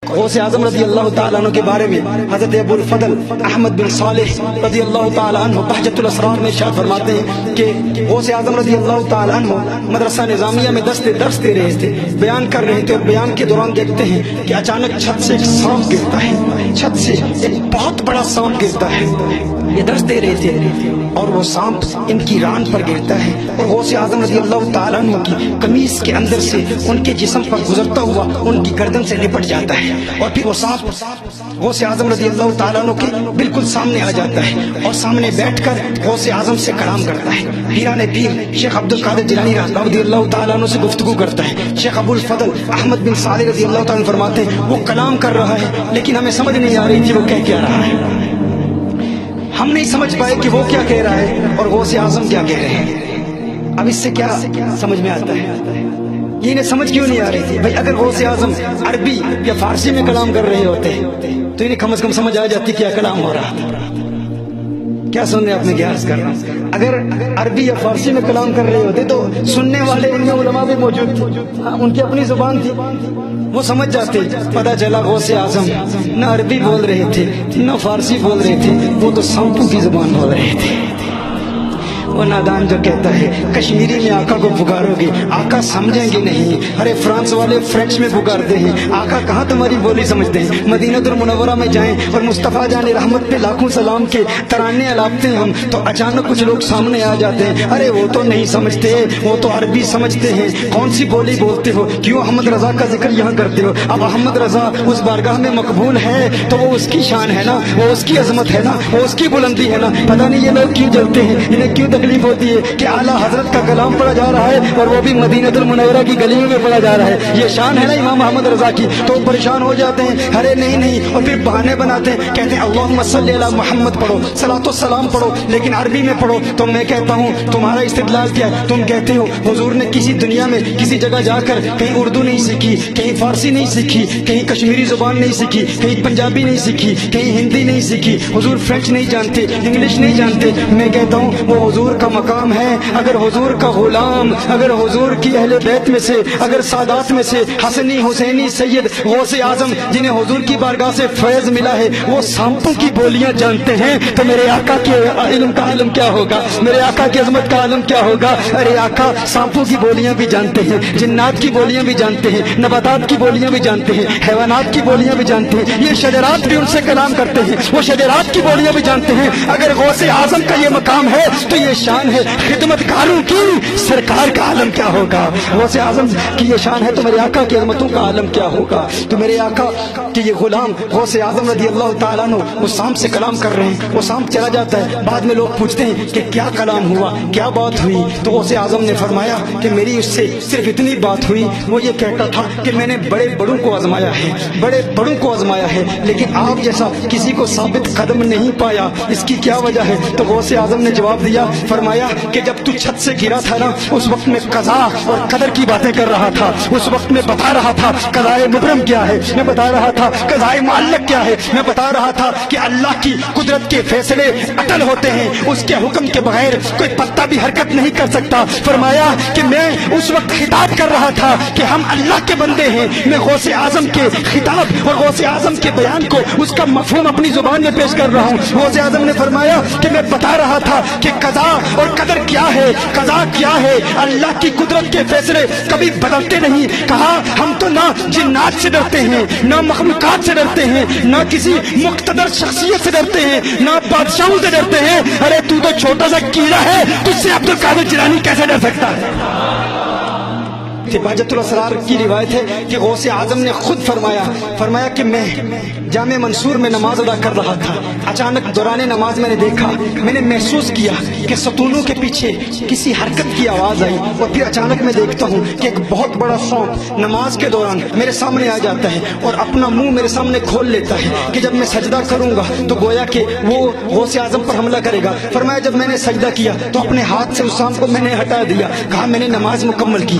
غوث اعظم رضی اللہ تعالیٰ عنہ کے بارے میں حضرت ابو الفضل احمد بن صالح رضی اللہ تعالیٰ عنہ بہجت الاسرار میں ارشاد فرماتے ہیں کہ غوث اعظم رضی اللہ تعالیٰ عنہ مدرسہ نظامیہ میں درس دے رہے تھے، بیان کر رہے تھے، اور بیان کے دوران دیکھتے ہیں کہ اچانک چھت سے ایک سانپ گرتا ہے، چھت سے ایک بہت بڑا سانپ گرتا ہے۔ یہ درس دے رہے تھے اور وہ سانپ ان کی ران پر گرتا ہے، اور غوث اعظم رضی اللہ تعالیٰ عنہ کی قمیص کے اندر سے ان کے جسم پر گزرتا ہوا ان کی گردن سے لپٹ جاتا ہے، اور پھر وہ سانپ غوث اعظم رضی اللہ تعالیٰ عنہ کے بالکل سامنے آ جاتا ہے، اور سامنے بیٹھ کر غوث اعظم سے کلام کرتا ہے۔ پیران پیر شیخ عبد القادر جیلانی رضی اللہ تعالیٰ عنہ سے گفتگو کرتا ہے۔ شیخ ابو الفضل احمد بن صالح رضی اللہ تعالیٰ عنہ فرماتے ہیں وہ کلام کر رہا ہے، لیکن ہمیں سمجھ نہیں آ رہی تھی وہ کہہ کیا رہا ہے، ہم نہیں سمجھ پائے کہ وہ کیا کہہ رہا ہے اور غوث اعظم کیا کہہ رہے ہیں۔ اب اس سے کیا سمجھ میں آتا ہے؟ یہ انہیں سمجھ کیوں نہیں آ رہی تھی؟ بھائی اگر غوث اعظم عربی یا فارسی میں کلام کر رہے ہوتے تو انہیں کم از کم سمجھ آ جاتی کیا کلام ہو رہا تھا۔ کیا سننے آپ نے کیا عرض کر رہا ہوں؟ اگر عربی یا فارسی میں کلام کر رہے ہوتے تو سننے والے ان میں علماء بھی موجود تھے، ان کی اپنی زبان تھی، وہ سمجھ جاتے۔ پتہ چلا غوث اعظم نہ عربی بول رہے تھے نہ فارسی بول رہے تھے، وہ تو سانپوں کی زبان بول رہے تھے۔ وہ نادان جو کہتا ہے کشمیری میں آقا کو پکارو گے آقا سمجھیں گے نہیں، ارے فرانس والے فرینچ میں پکارتے ہیں، آقا کہاں تمہاری بولی سمجھتے ہیں۔ مدینہ المنورہ میں جائیں اور مصطفیٰ جان رحمت پہ لاکھوں سلام کے ترانے الاپتے ہیں ہم، تو اچانک کچھ لوگ سامنے آ جاتے ہیں، ارے وہ تو نہیں سمجھتے، وہ تو عربی سمجھتے ہیں، کون سی بولی بولتے ہو، کیوں احمد رضا کا ذکر یہاں کرتے ہو؟ اب احمد رضا اس بارگاہ میں مقبول ہے تو وہ اس کی شان ہے نا، وہ اس کی عظمت ہے نا، وہ اس کی بلندی ہے نا۔ پتہ نہیں یہ لوگ کیوں جلتے ہیں، انہیں کیوں تکلیف ہوتی ہے کہ اعلیٰ حضرت کا کلام پڑھا جا رہا ہے اور وہ بھی مدینہ المنورہ کی گلیوں میں پڑھا جا رہا ہے، یہ شان ہے نا امام احمد رضا کی، تو پریشان ہو جاتے ہیں، ارے نہیں، اور پھر بہانے بناتے ہیں، کہتے ہیں اللہم صلی علی محمد پڑھو، صلاۃ و سلام پڑھو، لیکن عربی میں پڑھو۔ تو میں کہتا ہوں تمہارا استدلال کیا ہے؟ تم کہتے ہو حضور نے کسی دنیا میں کسی جگہ جا کر کہیں اردو نہیں سیکھی، کہیں فارسی نہیں سیکھی، کہیں کشمیری زبان نہیں سیکھی، کہیں پنجابی نہیں سیکھی، کہیں ہندی نہیں سیکھی، حضور فرینچ نہیں جانتے، انگلش نہیں جانتے۔ میں کہتا ہوں وہ حضور کا مقام ہے۔ اگر حضور کا غلام، اگر حضور کی اہل بیت میں سے، اگر سادات میں سے حسنی حسینی سید غوث اعظم جنہیں حضور کی بارگاہ سے فیض ملا ہے وہ سانپوں کی بولیاں جانتے ہیں تو میرے آقا کے علم کا عالم کیا ہوگا، میرے آقا کی عظمت کا عالم کیا ہوگا؟ ارے آقا سانپوں کی بولیاں بھی جانتے ہیں، جنات کی بولیاں بھی جانتے ہیں، نباتات کی بولیاں بھی جانتے ہیں، حیوانات کی بولیاں بھی جانتے ہیں، یہ شجرات بھی ان سے کلام کرتے ہیں، وہ شجرات کی بولیاں بھی جانتے ہیں۔ اگر غوث اعظم کا یہ مقام ہے تو یہ شان ہے، خدمت کاروں کی سرکار کا عالم کیا ہوگا؟ غوث اعظم کی یہ شان ہے تو میرے آقا کی عظمتوں کا عالم کیا ہوگا؟ تو میرے آقا کہ یہ غلام غوث اعظم رضی اللہ تعالیٰ عنہ وہ سانپ سے کلام کر رہے ہیں، وہ سانپ چلا جاتا ہے، بعد میں لوگ پوچھتے ہیں کہ کیا کلام ہوا، کیا بات ہوئی؟ تو غوث اعظم نے فرمایا کہ میری اس سے صرف اتنی بات ہوئی، وہ یہ کہتا تھا کہ میں نے بڑے بڑوں کو آزمایا ہے، بڑے بڑوں کو آزمایا ہے، لیکن آپ جیسا کسی کو ثابت قدم نہیں پایا، اس کی کیا وجہ ہے؟ تو غوث اعظم نے جواب دیا، فرمایا کہ جب تو چھت سے گرا تھا نا اس وقت میں قضا اور قدر کی باتیں کر رہا تھا، اس وقت میں بتا رہا تھا قضائے مبرم کیا ہے، میں بتا رہا تھا قضائے معلق کیا ہے، میں بتا رہا تھا کہ اللہ کی قدرت کے فیصلے اٹل ہوتے ہیں، اس کے حکم کے بغیر کوئی پتا بھی حرکت نہیں کر سکتا۔ فرمایا کہ میں اس وقت خطاب کر رہا تھا کہ ہم اللہ کے بندے ہیں، میں غوث اعظم کے خطاب اور غوث اعظم کے بیان کو اس کا مفہوم اپنی زبان میں پیش کر رہا ہوں۔ غوث اعظم نے فرمایا کہ میں بتا رہا تھا کہ قضا اور قدر کیا ہے، قضا کیا ہے، اللہ کی قدرت کے فیصلے کبھی بدلتے نہیں۔ کہا ہم تو نہ جنات سے ڈرتے ہیں، نہ مخلوقات سے ڈرتے ہیں، نہ کسی مقتدر شخصیت سے ڈرتے ہیں، نہ بادشاہوں سے ڈرتے ہیں۔ ارے تو چھوٹا سا کیڑا ہے، تجھ سے عبد القادر جیلانی کیسے ڈر سکتا ہے؟ بہجت الاسرار کی روایت ہے کہ غوث اعظم نے خود فرمایا کہ میں جامع منصور میں نماز ادا کر رہا تھا، اچانک دوران نماز میں نے دیکھا، میں نے محسوس کیا کہ ستونوں کے پیچھے کسی حرکت کی آواز آئی، اور پھر اچانک میں دیکھتا ہوں کہ ایک بہت بڑا سانپ نماز کے دوران میرے سامنے آ جاتا ہے اور اپنا منہ میرے سامنے کھول لیتا ہے کہ جب میں سجدہ کروں گا تو گویا کہ وہ غوث اعظم پر حملہ کرے گا۔ فرمایا جب میں نے سجدہ کیا تو اپنے ہاتھ سے اس سانپ کو میں نے ہٹا دیا، کہا میں نے نماز مکمل کی،